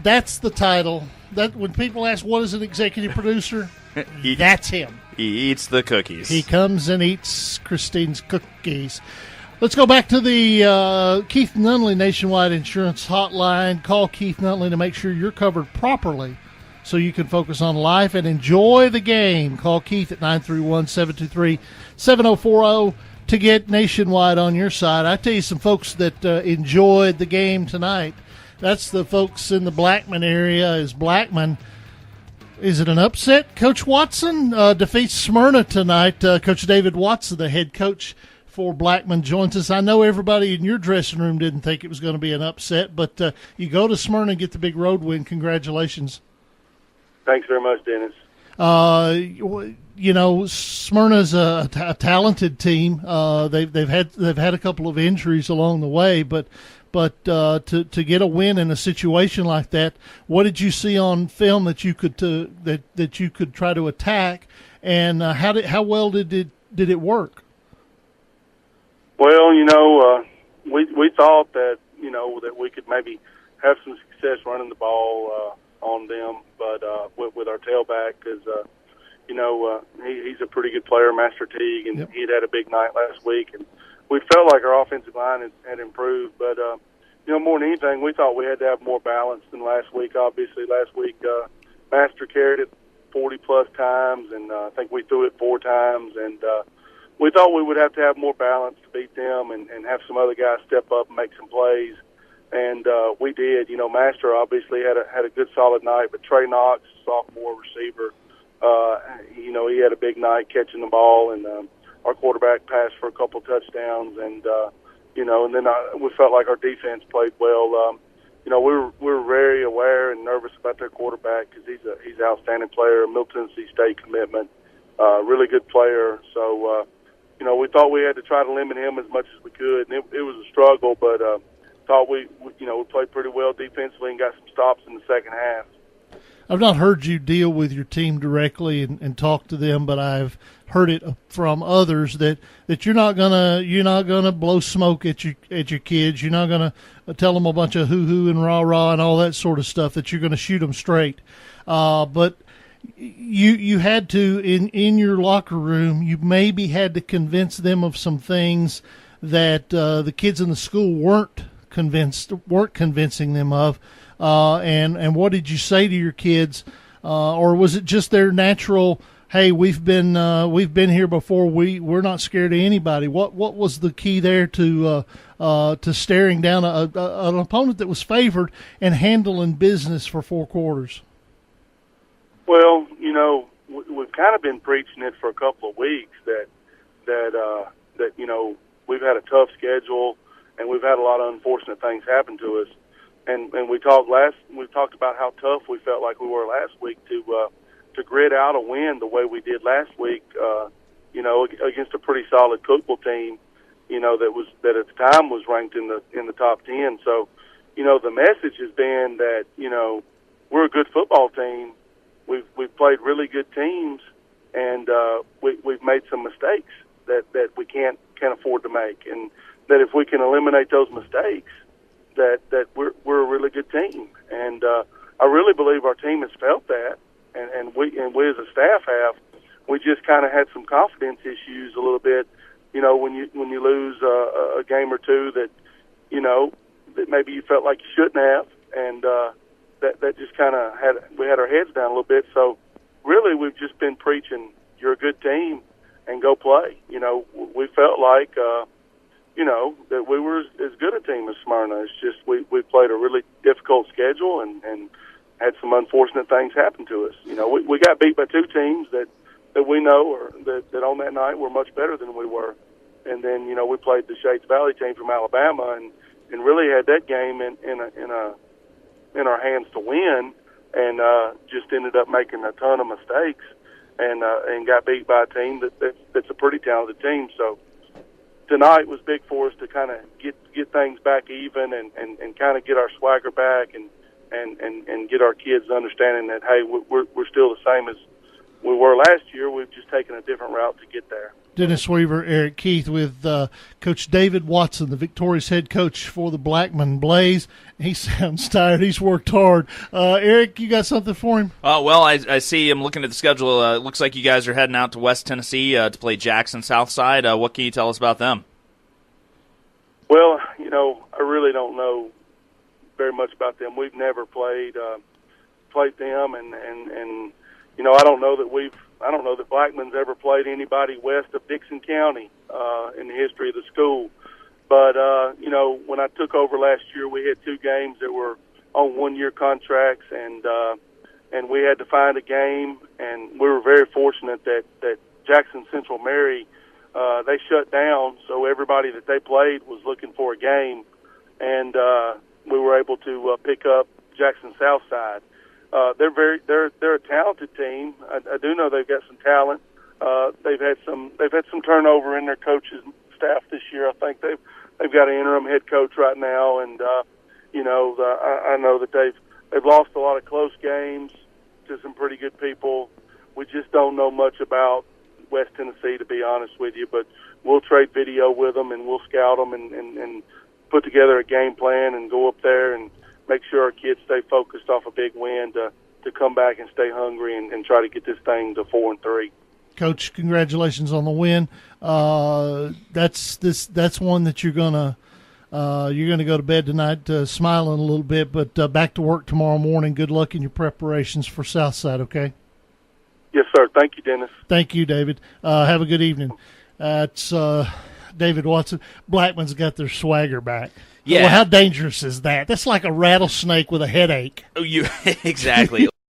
That's the title. That when people ask what is an executive producer, that's him. He eats the cookies. He comes and eats Christine's cookies. Let's go back to the Keith Nunley Nationwide Insurance Hotline. Call Keith Nunley to make sure you're covered properly so you can focus on life and enjoy the game. Call Keith at 931-723-7040 to get Nationwide on your side. I tell you some folks that enjoyed the game tonight. That's the folks in the Blackman area. Is Blackman, is it an upset? Coach Watson defeats Smyrna tonight. Coach David Watson, the head coach for Blackman, joins us. I know everybody in your dressing room didn't think it was going to be an upset, but you go to Smyrna and get the big road win. Congratulations. Thanks very much, Dennis. Smyrna's a talented team. They've had a couple of injuries along the way, but to get a win in a situation like that, what did you see on film that you could that you could try to attack, and how well did it work? Well, we thought that that we could maybe have some success running the ball on them, but with our tailback, because he's a pretty good player, Master Teague, and he'd had a big night last week, and we felt like our offensive line had improved, but more than anything, we thought we had to have more balance than last week. Obviously, last week Master carried it 40-plus times, and I think we threw it 4 times, and we thought we would have to have more balance to beat them and have some other guys step up and make some plays. And we did. Master obviously had a good solid night, but Trey Knox, sophomore receiver, he had a big night catching the ball, and our quarterback passed for a couple touchdowns, and and then we felt like our defense played well. We were very aware and nervous about their quarterback because he's an outstanding player, Middle Tennessee State commitment, really good player. So we thought we had to try to limit him as much as we could, and it was a struggle, but thought we played pretty well defensively and got some stops in the second half. I've not heard you deal with your team directly and talk to them, but I've heard it from others that you're not gonna blow smoke at your kids. You're not gonna tell them a bunch of hoo-hoo and rah-rah and all that sort of stuff, that you're gonna shoot them straight. But you had to, in your locker room, you maybe had to convince them of some things that the kids in the school weren't convincing them of. And what did you say to your kids, or was it just their natural, hey, we've been here before, we're not scared of anybody? What was the key there to staring down an opponent that was favored and handling business for 4 quarters? Well, we've kind of been preaching it for a couple of weeks that we've had a tough schedule and we've had a lot of unfortunate things happen to us. And we talked about how tough we felt like we were last week to grit out a win the way we did last week, against a pretty solid Cookeville team, that at the time was ranked in the top 10. So, the message has been that, we're a good football team. We've played really good teams, and we've made some mistakes that we can't afford to make, and that if we can eliminate those mistakes, that we're a really good team. And I really believe our team has felt that, and we as a staff have. We just kind of had some confidence issues a little bit, when you lose a game or two that maybe you felt like you shouldn't have, and that just kind of we had our heads down a little bit. So really, we've just been preaching, you're a good team and go play. We felt like that we were as good a team as Smyrna. It's just we played a really difficult schedule and had some unfortunate things happen to us. We got beat by 2 teams that we know, or that on that night were much better than we were. And then we played the Shades Valley team from Alabama and really had that game in our hands to win, and just ended up making a ton of mistakes and got beat by a team that's a pretty talented team. So tonight was big for us to kind of get things back even and kind of get our swagger back and get our kids understanding that, hey, we're still the same as we were last year. We've just taken a different route to get there. Dennis Weaver, Eric Keith with Coach David Watson, the victorious head coach for the Blackman Blaze. He sounds tired. He's worked hard. Eric, you got something for him? Well, I see him looking at the schedule. It looks like you guys are heading out to West Tennessee to play Jackson Southside. What can you tell us about them? Well, I really don't know very much about them. We've never played them, and I don't know that Blackman's ever played anybody west of Dixon County in the history of the school. But when I took over last year, we had 2 games that were on 1-year contracts, and we had to find a game, and we were very fortunate that Jackson Central Mary, they shut down, so everybody that they played was looking for a game, and we were able to pick up Jackson Southside. They're a talented team. I do know they've got some talent. They've had some turnover in their coaches staff this year. I think they've got an interim head coach right now, and I know that they've lost a lot of close games to some pretty good people. We just don't know much about West Tennessee, to be honest with you, but we'll trade video with them, and we'll scout them and put together a game plan and go up there and make sure our kids stay focused off a big win to come back and stay hungry and try to get this thing to 4-3. Coach, congratulations on the win. That's one that you're gonna go to bed tonight smiling a little bit, but back to work tomorrow morning. Good luck in your preparations for Southside. Okay. Yes, sir. Thank you, Dennis. Thank you, David. Have a good evening. It's David Watson. Blackman's got their swagger back. Yeah. Well, how dangerous is that? That's like a rattlesnake with a headache. Oh, exactly.